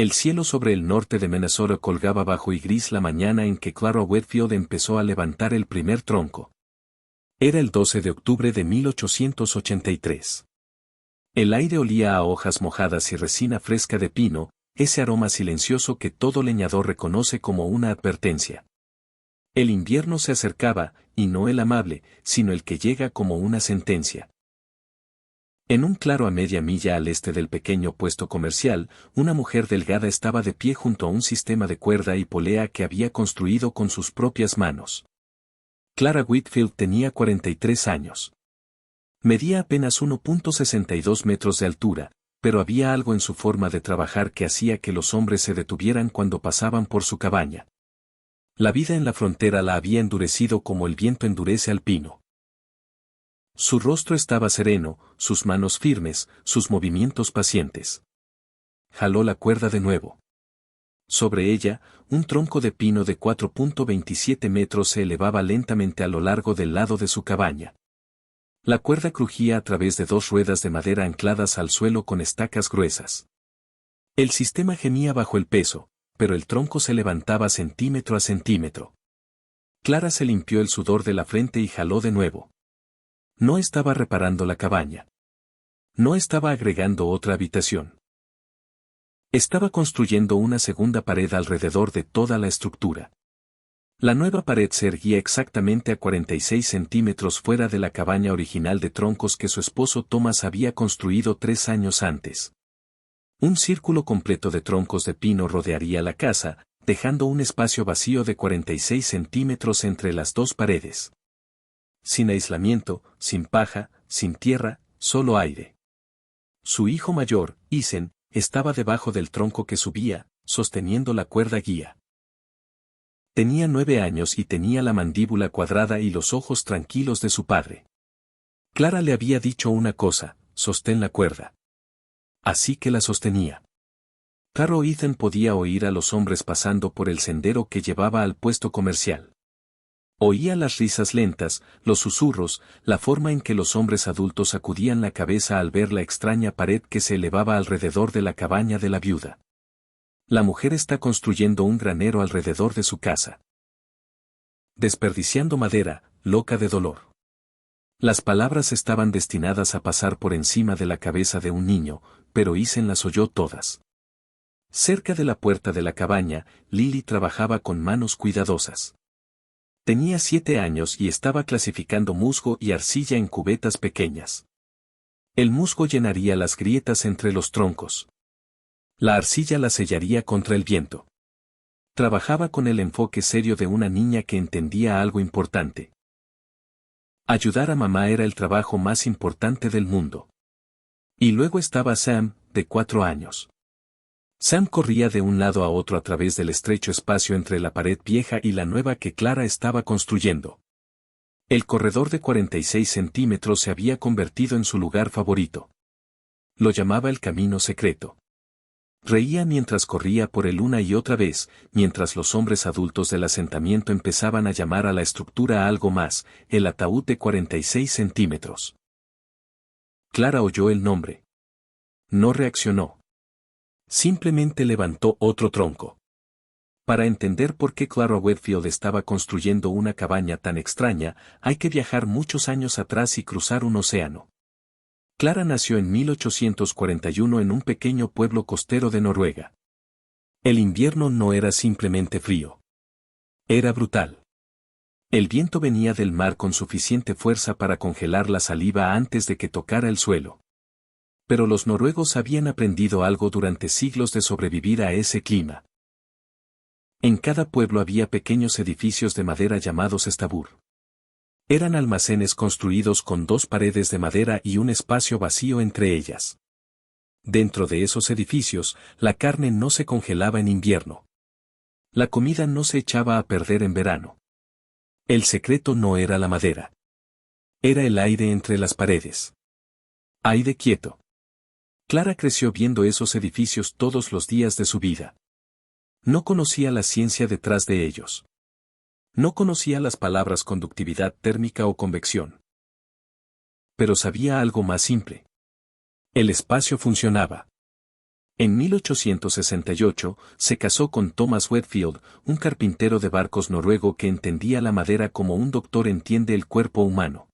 El cielo sobre el norte de Minnesota colgaba bajo y gris la mañana en que Clara Whitfield empezó a levantar el primer tronco. Era el 12 de octubre de 1883. El aire olía a hojas mojadas y resina fresca de pino, ese aroma silencioso que todo leñador reconoce como una advertencia. El invierno se acercaba, y no el amable, sino el que llega como una sentencia. En un claro a media milla al este del pequeño puesto comercial, una mujer delgada estaba de pie junto a un sistema de cuerda y polea que había construido con sus propias manos. Clara Whitfield tenía 43 años. Medía apenas 1.62 metros de altura, pero había algo en su forma de trabajar que hacía que los hombres se detuvieran cuando pasaban por su cabaña. La vida en la frontera la había endurecido como el viento endurece al pino. Su rostro estaba sereno, sus manos firmes, sus movimientos pacientes. Jaló la cuerda de nuevo. Sobre ella, un tronco de pino de 4.27 metros se elevaba lentamente a lo largo del lado de su cabaña. La cuerda crujía a través de dos ruedas de madera ancladas al suelo con estacas gruesas. El sistema gemía bajo el peso, pero el tronco se levantaba centímetro a centímetro. Clara se limpió el sudor de la frente y jaló de nuevo. No estaba reparando la cabaña. No estaba agregando otra habitación. Estaba construyendo una segunda pared alrededor de toda la estructura. La nueva pared se erguía exactamente a 46 centímetros fuera de la cabaña original de troncos que su esposo Thomas había construido 3 años antes. Un círculo completo de troncos de pino rodearía la casa, dejando un espacio vacío de 46 centímetros entre las dos paredes. Sin aislamiento, sin paja, sin tierra, solo aire. Su hijo mayor, Isen, estaba debajo del tronco que subía, sosteniendo la cuerda guía. Tenía 9 años y tenía la mandíbula cuadrada y los ojos tranquilos de su padre. Clara le había dicho una cosa: sostén la cuerda. Así que la sostenía. Carro Ethan podía oír a los hombres pasando por el sendero que llevaba al puesto comercial. Oía las risas lentas, los susurros, la forma en que los hombres adultos sacudían la cabeza al ver la extraña pared que se elevaba alrededor de la cabaña de la viuda. La mujer está construyendo un granero alrededor de su casa. Desperdiciando madera, loca de dolor. Las palabras estaban destinadas a pasar por encima de la cabeza de un niño, pero Isen las oyó todas. Cerca de la puerta de la cabaña, Lily trabajaba con manos cuidadosas. Tenía 7 años y estaba clasificando musgo y arcilla en cubetas pequeñas. El musgo llenaría las grietas entre los troncos. La arcilla la sellaría contra el viento. Trabajaba con el enfoque serio de una niña que entendía algo importante. Ayudar a mamá era el trabajo más importante del mundo. Y luego estaba Sam, de 4 años. Sam corría de un lado a otro a través del estrecho espacio entre la pared vieja y la nueva que Clara estaba construyendo. El corredor de 46 centímetros se había convertido en su lugar favorito. Lo llamaba el camino secreto. Reía mientras corría por él una y otra vez, mientras los hombres adultos del asentamiento empezaban a llamar a la estructura algo más, el ataúd de 46 centímetros. Clara oyó el nombre. No reaccionó. Simplemente levantó otro tronco. Para entender por qué Clara Whitfield estaba construyendo una cabaña tan extraña, hay que viajar muchos años atrás y cruzar un océano. Clara nació en 1841 en un pequeño pueblo costero de Noruega. El invierno no era simplemente frío. Era brutal. El viento venía del mar con suficiente fuerza para congelar la saliva antes de que tocara el suelo. Pero los noruegos habían aprendido algo durante siglos de sobrevivir a ese clima. En cada pueblo había pequeños edificios de madera llamados estabur. Eran almacenes construidos con 2 paredes de madera y un espacio vacío entre ellas. Dentro de esos edificios, la carne no se congelaba en invierno. La comida no se echaba a perder en verano. El secreto no era la madera. Era el aire entre las paredes. Aire quieto. Clara creció viendo esos edificios todos los días de su vida. No conocía la ciencia detrás de ellos. No conocía las palabras conductividad térmica o convección. Pero sabía algo más simple. El espacio funcionaba. En 1868, se casó con Thomas Whitfield, un carpintero de barcos noruego que entendía la madera como un doctor entiende el cuerpo humano.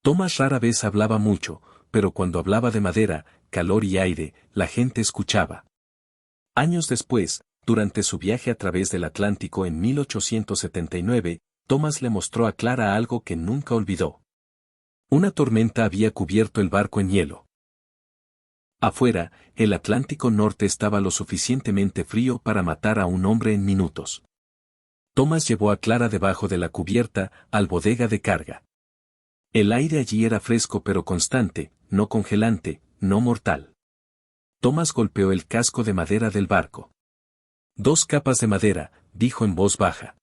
Thomas rara vez hablaba mucho, pero cuando hablaba de madera, calor y aire, la gente escuchaba. Años después, durante su viaje a través del Atlántico en 1879, Thomas le mostró a Clara algo que nunca olvidó. Una tormenta había cubierto el barco en hielo. Afuera, el Atlántico Norte estaba lo suficientemente frío para matar a un hombre en minutos. Thomas llevó a Clara debajo de la cubierta, al bodega de carga. El aire allí era fresco pero constante, no congelante, no mortal. Thomas golpeó el casco de madera del barco. 2 capas de madera, dijo en voz baja.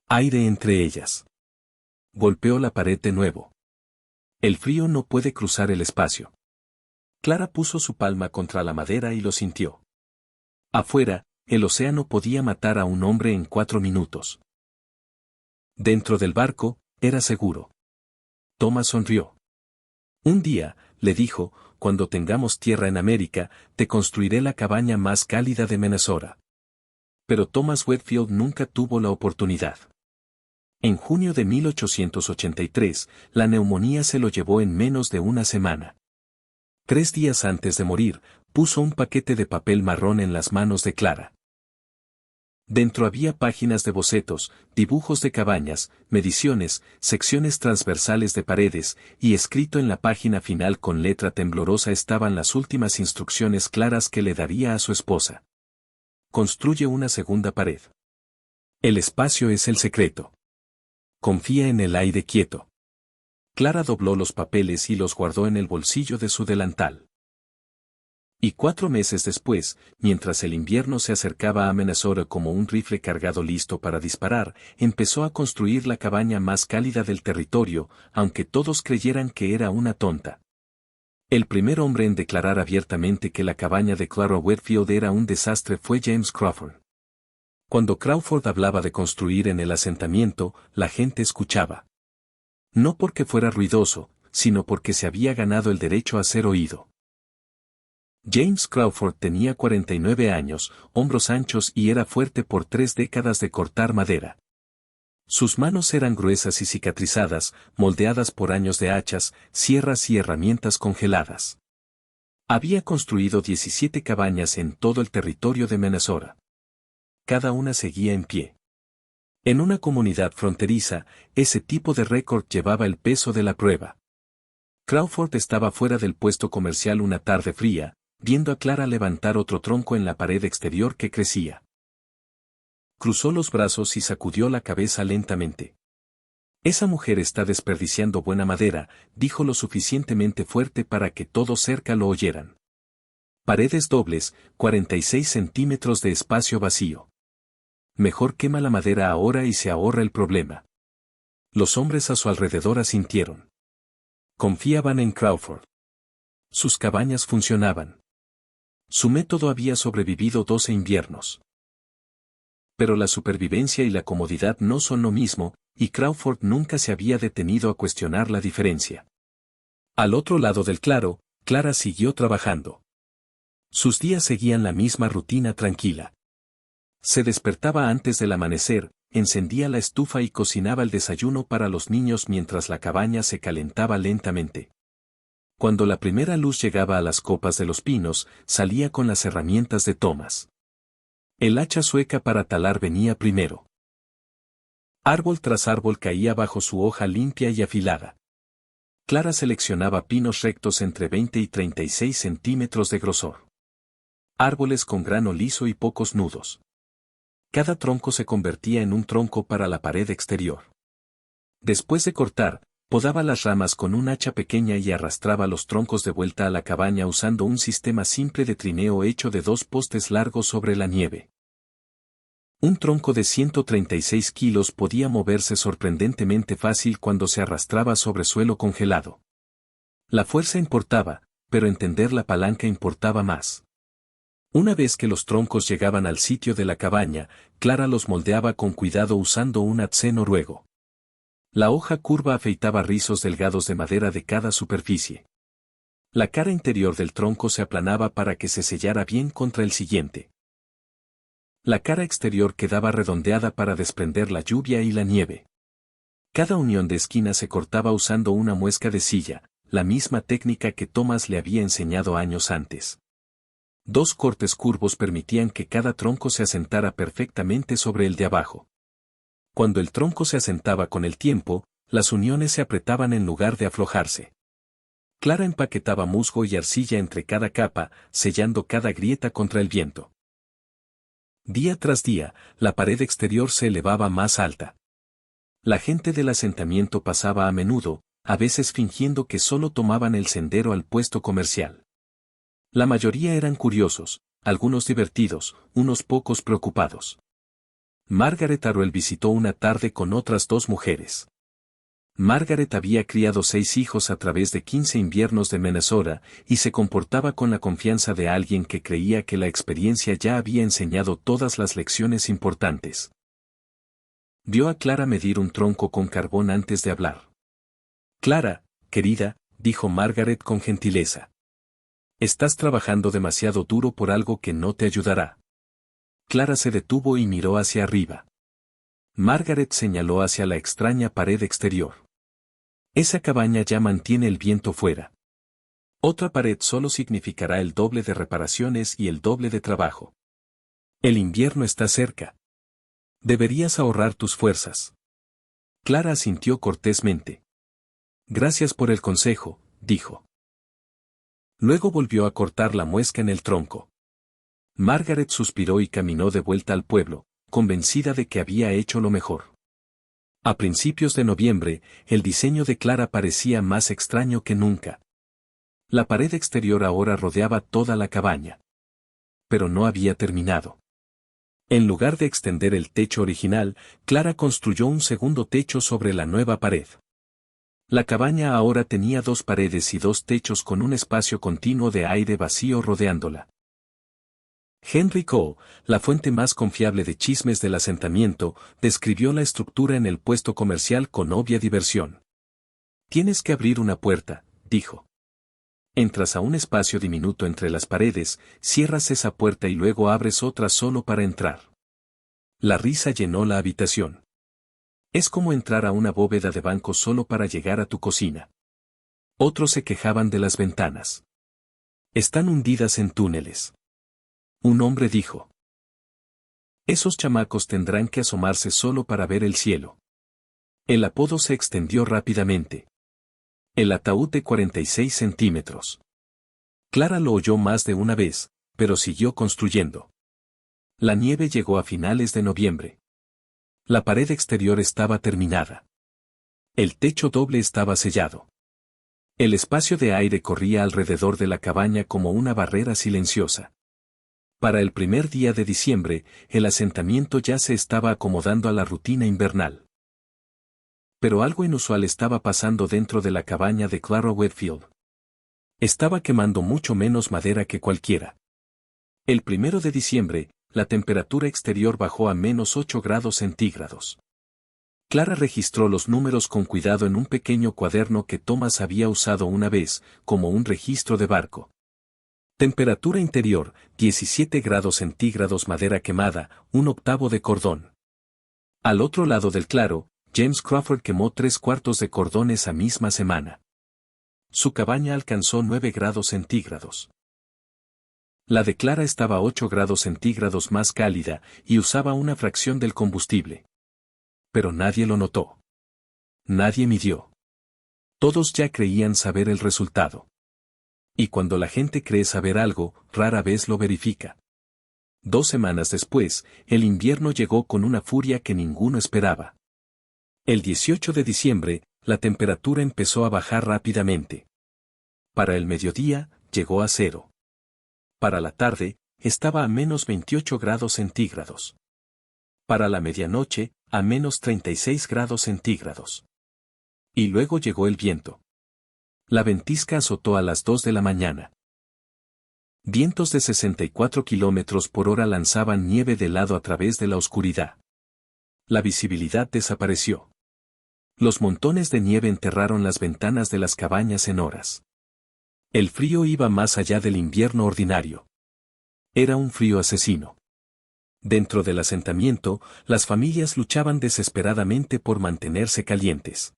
Aire entre ellas. Golpeó la pared de nuevo. El frío no puede cruzar el espacio. Clara puso su palma contra la madera y lo sintió. Afuera, el océano podía matar a un hombre en 4 minutos. Dentro del barco, era seguro. Thomas sonrió. Un día, le dijo, cuando tengamos tierra en América, te construiré la cabaña más cálida de Minnesota. Pero Thomas Whitfield nunca tuvo la oportunidad. En junio de 1883, la neumonía se lo llevó en menos de una semana. 3 días antes de morir, puso un paquete de papel marrón en las manos de Clara. Dentro había páginas de bocetos, dibujos de cabañas, mediciones, secciones transversales de paredes, y escrito en la página final con letra temblorosa estaban las últimas instrucciones claras que le daría a su esposa. Construye una segunda pared. El espacio es el secreto. Confía en el aire quieto. Clara dobló los papeles y los guardó en el bolsillo de su delantal. Y 4 meses después, mientras el invierno se acercaba a Minnesota como un rifle cargado listo para disparar, empezó a construir la cabaña más cálida del territorio, aunque todos creyeran que era una tonta. El primer hombre en declarar abiertamente que la cabaña de Clara Whitfield era un desastre fue James Crawford. Cuando Crawford hablaba de construir en el asentamiento, la gente escuchaba. No porque fuera ruidoso, sino porque se había ganado el derecho a ser oído. James Crawford tenía 49 años, hombros anchos y era fuerte por 3 décadas de cortar madera. Sus manos eran gruesas y cicatrizadas, moldeadas por años de hachas, sierras y herramientas congeladas. Había construido 17 cabañas en todo el territorio de Minnesota. Cada una seguía en pie. En una comunidad fronteriza, ese tipo de récord llevaba el peso de la prueba. Crawford estaba fuera del puesto comercial una tarde fría, viendo a Clara levantar otro tronco en la pared exterior que crecía. Cruzó los brazos y sacudió la cabeza lentamente. Esa mujer está desperdiciando buena madera, dijo lo suficientemente fuerte para que todos cerca lo oyeran. Paredes dobles, 46 centímetros de espacio vacío. Mejor quema la madera ahora y se ahorra el problema. Los hombres a su alrededor asintieron. Confiaban en Crawford. Sus cabañas funcionaban. Su método había sobrevivido 12 inviernos. Pero la supervivencia y la comodidad no son lo mismo, y Crawford nunca se había detenido a cuestionar la diferencia. Al otro lado del claro, Clara siguió trabajando. Sus días seguían la misma rutina tranquila. Se despertaba antes del amanecer, encendía la estufa y cocinaba el desayuno para los niños mientras la cabaña se calentaba lentamente. Cuando la primera luz llegaba a las copas de los pinos, salía con las herramientas de Thomas. El hacha sueca para talar venía primero. Árbol tras árbol caía bajo su hoja limpia y afilada. Clara seleccionaba pinos rectos entre 20 y 36 centímetros de grosor. Árboles con grano liso y pocos nudos. Cada tronco se convertía en un tronco para la pared exterior. Después de cortar, podaba las ramas con un hacha pequeña y arrastraba los troncos de vuelta a la cabaña usando un sistema simple de trineo hecho de 2 postes largos sobre la nieve. Un tronco de 136 kilos podía moverse sorprendentemente fácil cuando se arrastraba sobre suelo congelado. La fuerza importaba, pero entender la palanca importaba más. Una vez que los troncos llegaban al sitio de la cabaña, Clara los moldeaba con cuidado usando un adze noruego. La hoja curva afeitaba rizos delgados de madera de cada superficie. La cara interior del tronco se aplanaba para que se sellara bien contra el siguiente. La cara exterior quedaba redondeada para desprender la lluvia y la nieve. Cada unión de esquina se cortaba usando una muesca de silla, la misma técnica que Thomas le había enseñado años antes. Dos cortes curvos permitían que cada tronco se asentara perfectamente sobre el de abajo. Cuando el tronco se asentaba con el tiempo, las uniones se apretaban en lugar de aflojarse. Clara empaquetaba musgo y arcilla entre cada capa, sellando cada grieta contra el viento. Día tras día, la pared exterior se elevaba más alta. La gente del asentamiento pasaba a menudo, a veces fingiendo que solo tomaban el sendero al puesto comercial. La mayoría eran curiosos, algunos divertidos, unos pocos preocupados. Margaret Arrell visitó una tarde con otras dos mujeres. Margaret había criado 6 hijos a través de 15 inviernos de Minnesota y se comportaba con la confianza de alguien que creía que la experiencia ya había enseñado todas las lecciones importantes. Vio a Clara medir un tronco con carbón antes de hablar. Clara, querida, dijo Margaret con gentileza. Estás trabajando demasiado duro por algo que no te ayudará. Clara se detuvo y miró hacia arriba. Margaret señaló hacia la extraña pared exterior. Esa cabaña ya mantiene el viento fuera. Otra pared solo significará el doble de reparaciones y el doble de trabajo. El invierno está cerca. Deberías ahorrar tus fuerzas. Clara asintió cortésmente. Gracias por el consejo, dijo. Luego volvió a cortar la muesca en el tronco. Margaret suspiró y caminó de vuelta al pueblo, convencida de que había hecho lo mejor. A principios de noviembre, el diseño de Clara parecía más extraño que nunca. La pared exterior ahora rodeaba toda la cabaña. Pero no había terminado. En lugar de extender el techo original, Clara construyó un segundo techo sobre la nueva pared. La cabaña ahora tenía 2 paredes y 2 techos con un espacio continuo de aire vacío rodeándola. Henry Coe, la fuente más confiable de chismes del asentamiento, describió la estructura en el puesto comercial con obvia diversión. Tienes que abrir una puerta, dijo. Entras a un espacio diminuto entre las paredes, cierras esa puerta y luego abres otra solo para entrar. La risa llenó la habitación. Es como entrar a una bóveda de banco solo para llegar a tu cocina. Otros se quejaban de las ventanas. Están hundidas en túneles. Un hombre dijo. Esos chamacos tendrán que asomarse solo para ver el cielo. El apodo se extendió rápidamente. El ataúd de 46 centímetros. Clara lo oyó más de una vez, pero siguió construyendo. La nieve llegó a finales de noviembre. La pared exterior estaba terminada. El techo doble estaba sellado. El espacio de aire corría alrededor de la cabaña como una barrera silenciosa. Para el primer día de diciembre, el asentamiento ya se estaba acomodando a la rutina invernal. Pero algo inusual estaba pasando dentro de la cabaña de Clara Whitfield. Estaba quemando mucho menos madera que cualquiera. El 1 de diciembre, la temperatura exterior bajó a -8 grados centígrados. Clara registró los números con cuidado en un pequeño cuaderno que Thomas había usado una vez, como un registro de barco. Temperatura interior, 17 grados centígrados madera quemada, 1/8 de cordón. Al otro lado del claro, James Crawford quemó 3/4 de cordón esa misma semana. Su cabaña alcanzó 9 grados centígrados. La de Clara estaba a 8 grados centígrados más cálida y usaba una fracción del combustible. Pero nadie lo notó. Nadie midió. Todos ya creían saber el resultado. Y cuando la gente cree saber algo, rara vez lo verifica. 2 semanas después, el invierno llegó con una furia que ninguno esperaba. El 18 de diciembre, la temperatura empezó a bajar rápidamente. Para el mediodía, llegó a 0. Para la tarde, estaba a -28 grados centígrados. Para la medianoche, a -36 grados centígrados. Y luego llegó el viento. La ventisca azotó a las 2 de la mañana. Vientos de 64 kilómetros por hora lanzaban nieve de helado a través de la oscuridad. La visibilidad desapareció. Los montones de nieve enterraron las ventanas de las cabañas en horas. El frío iba más allá del invierno ordinario. Era un frío asesino. Dentro del asentamiento, las familias luchaban desesperadamente por mantenerse calientes.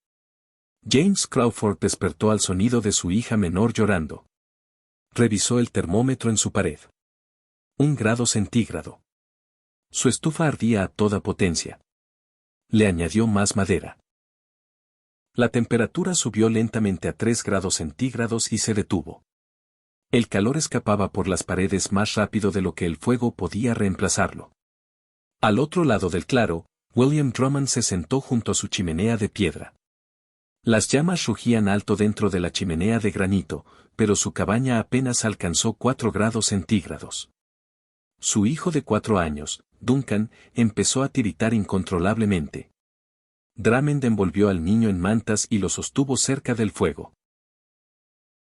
James Crawford despertó al sonido de su hija menor llorando. Revisó el termómetro en su pared. 1 grado centígrado. Su estufa ardía a toda potencia. Le añadió más madera. La temperatura subió lentamente a 3 grados centígrados y se detuvo. El calor escapaba por las paredes más rápido de lo que el fuego podía reemplazarlo. Al otro lado del claro, William Drummond se sentó junto a su chimenea de piedra. Las llamas rugían alto dentro de la chimenea de granito, pero su cabaña apenas alcanzó 4 grados centígrados. Su hijo de 4 años, Duncan, empezó a tiritar incontrolablemente. Drummond envolvió al niño en mantas y lo sostuvo cerca del fuego.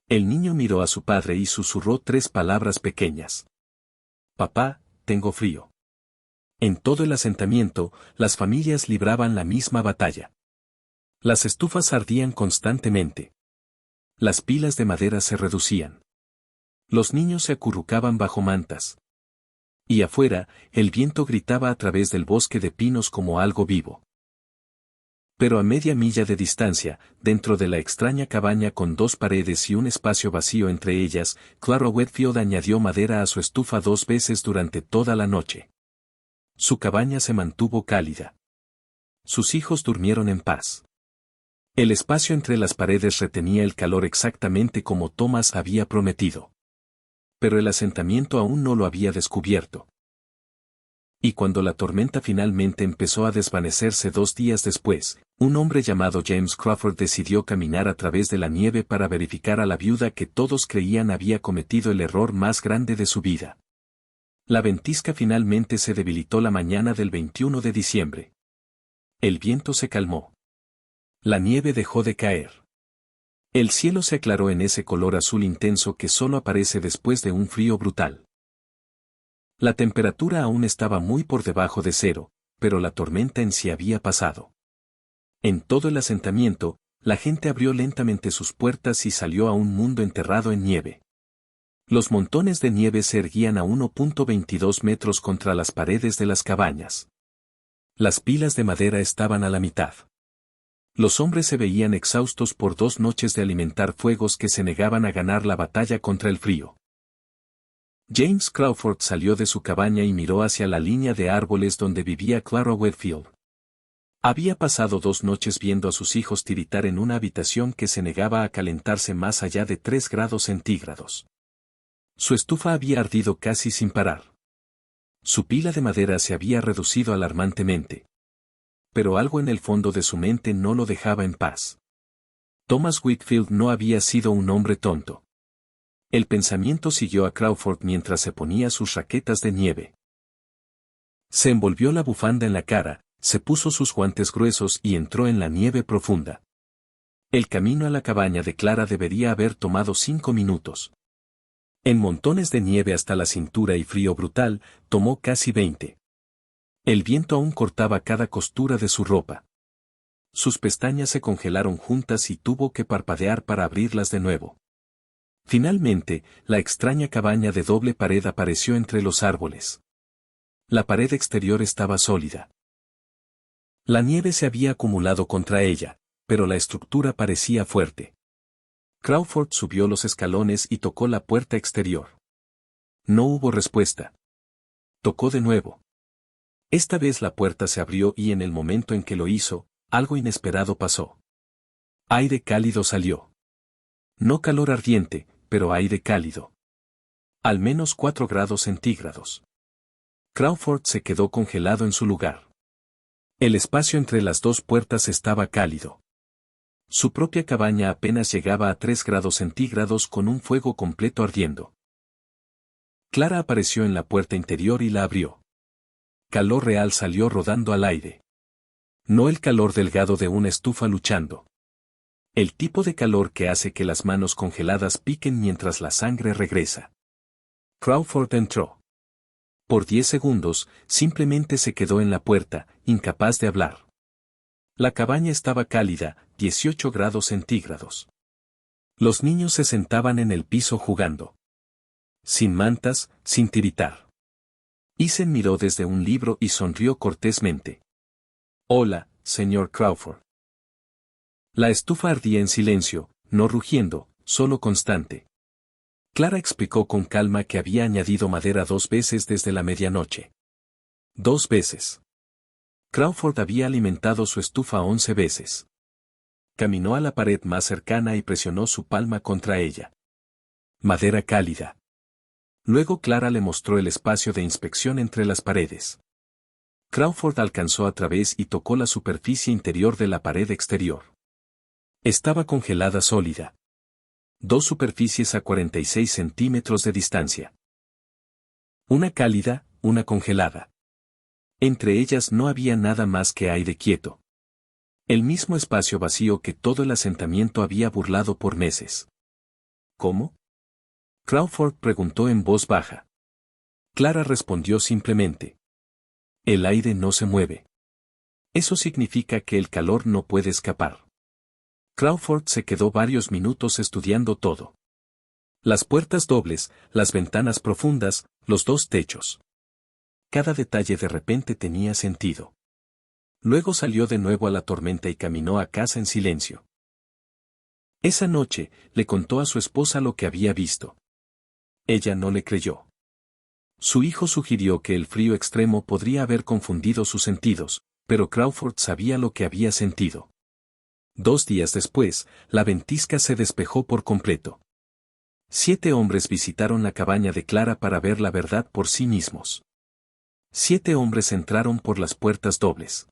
El niño miró a su padre y susurró 3 palabras pequeñas. Papá, tengo frío. En todo el asentamiento, las familias libraban la misma batalla. Las estufas ardían constantemente. Las pilas de madera se reducían. Los niños se acurrucaban bajo mantas. Y afuera, el viento gritaba a través del bosque de pinos como algo vivo. Pero a media milla de distancia, dentro de la extraña cabaña con 2 paredes y un espacio vacío entre ellas, Clara Whitfield añadió madera a su estufa 2 veces durante toda la noche. Su cabaña se mantuvo cálida. Sus hijos durmieron en paz. El espacio entre las paredes retenía el calor exactamente como Thomas había prometido. Pero el asentamiento aún no lo había descubierto. Y cuando la tormenta finalmente empezó a desvanecerse 2 días después, un hombre llamado James Crawford decidió caminar a través de la nieve para verificar a la viuda que todos creían había cometido el error más grande de su vida. La ventisca finalmente se debilitó la mañana del 21 de diciembre. El viento se calmó. La nieve dejó de caer. El cielo se aclaró en ese color azul intenso que solo aparece después de un frío brutal. La temperatura aún estaba muy por debajo de 0, pero la tormenta en sí había pasado. En todo el asentamiento, la gente abrió lentamente sus puertas y salió a un mundo enterrado en nieve. Los montones de nieve se erguían a 1.22 metros contra las paredes de las cabañas. Las pilas de madera estaban a la mitad. Los hombres se veían exhaustos por 2 noches de alimentar fuegos que se negaban a ganar la batalla contra el frío. James Crawford salió de su cabaña y miró hacia la línea de árboles donde vivía Clara Whitfield. Había pasado 2 noches viendo a sus hijos tiritar en una habitación que se negaba a calentarse más allá de 3 grados centígrados. Su estufa había ardido casi sin parar. Su pila de madera se había reducido alarmantemente. Pero algo en el fondo de su mente no lo dejaba en paz. Thomas Whitfield no había sido un hombre tonto. El pensamiento siguió a Crawford mientras se ponía sus raquetas de nieve. Se envolvió la bufanda en la cara, se puso sus guantes gruesos y entró en la nieve profunda. El camino a la cabaña de Clara debería haber tomado 5 minutos. En montones de nieve hasta la cintura y frío brutal, tomó casi 20. El viento aún cortaba cada costura de su ropa. Sus pestañas se congelaron juntas y tuvo que parpadear para abrirlas de nuevo. Finalmente, la extraña cabaña de doble pared apareció entre los árboles. La pared exterior estaba sólida. La nieve se había acumulado contra ella, pero la estructura parecía fuerte. Crawford subió los escalones y tocó la puerta exterior. No hubo respuesta. Tocó de nuevo. Esta vez la puerta se abrió y en el momento en que lo hizo, algo inesperado pasó. Aire cálido salió. No calor ardiente, pero aire cálido. Al menos 4 grados centígrados. Crawford se quedó congelado en su lugar. El espacio entre las 2 puertas estaba cálido. Su propia cabaña apenas llegaba a 3 grados centígrados con un fuego completo ardiendo. Clara apareció en la puerta interior y la abrió. Calor real salió rodando al aire. No el calor delgado de una estufa luchando. El tipo de calor que hace que las manos congeladas piquen mientras la sangre regresa. Crawford entró. Por 10 segundos, simplemente se quedó en la puerta, incapaz de hablar. La cabaña estaba cálida, 18 grados centígrados. Los niños se sentaban en el piso jugando. Sin mantas, sin tiritar. Ethan miró desde un libro y sonrió cortésmente. Hola, señor Crawford. La estufa ardía en silencio, no rugiendo, solo constante. Clara explicó con calma que había añadido madera 2 veces desde la medianoche. 2 veces. Crawford había alimentado su estufa 11 veces. Caminó a la pared más cercana y presionó su palma contra ella. Madera cálida. Luego Clara le mostró el espacio de inspección entre las paredes. Crawford alcanzó a través y tocó la superficie interior de la pared exterior. Estaba congelada sólida. 2 superficies a 46 centímetros de distancia. Una cálida, una congelada. Entre ellas no había nada más que aire quieto. El mismo espacio vacío que todo el asentamiento había burlado por meses. ¿Cómo? Crawford preguntó en voz baja. Clara respondió simplemente. El aire no se mueve. Eso significa que el calor no puede escapar. Crawford se quedó varios minutos estudiando todo. Las puertas dobles, las ventanas profundas, los 2 techos. Cada detalle de repente tenía sentido. Luego salió de nuevo a la tormenta y caminó a casa en silencio. Esa noche, le contó a su esposa lo que había visto. Ella no le creyó. Su hijo sugirió que el frío extremo podría haber confundido sus sentidos, pero Crawford sabía lo que había sentido. 2 días después, la ventisca se despejó por completo. 7 hombres visitaron la cabaña de Clara para ver la verdad por sí mismos. 7 hombres entraron por las puertas dobles.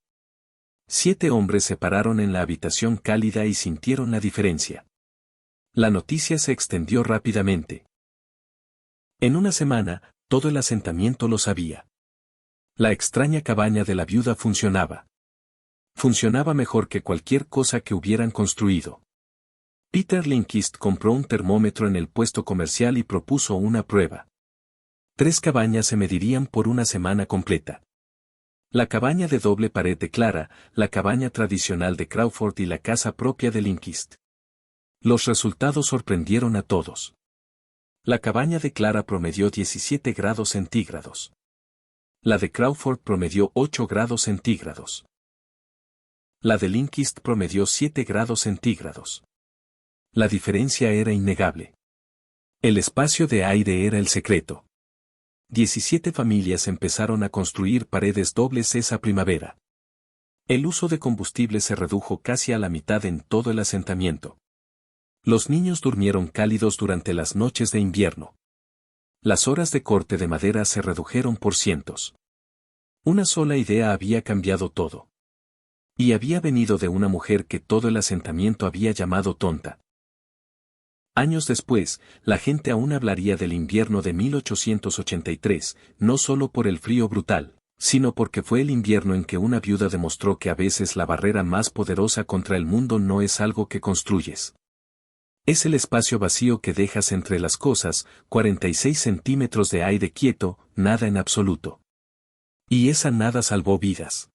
7 hombres se pararon en la habitación cálida y sintieron la diferencia. La noticia se extendió rápidamente. En una semana, todo el asentamiento lo sabía. La extraña cabaña de la viuda funcionaba. Funcionaba mejor que cualquier cosa que hubieran construido. Peter Lindquist compró un termómetro en el puesto comercial y propuso una prueba. 3 cabañas se medirían por una semana completa. La cabaña de doble pared de Clara, la cabaña tradicional de Crawford y la casa propia de Lindquist. Los resultados sorprendieron a todos. La cabaña de Clara promedió 17 grados centígrados. La de Crawford promedió 8 grados centígrados. La de Lindquist promedió 7 grados centígrados. La diferencia era innegable. El espacio de aire era el secreto. 17 familias empezaron a construir paredes dobles esa primavera. El uso de combustible se redujo casi a la mitad en todo el asentamiento. Los niños durmieron cálidos durante las noches de invierno. Las horas de corte de madera se redujeron por cientos. Una sola idea había cambiado todo. Y había venido de una mujer que todo el asentamiento había llamado tonta. Años después, la gente aún hablaría del invierno de 1883, no solo por el frío brutal, sino porque fue el invierno en que una viuda demostró que a veces la barrera más poderosa contra el mundo no es algo que construyes. Es el espacio vacío que dejas entre las cosas, 46 centímetros de aire quieto, nada en absoluto. Y esa nada salvó vidas.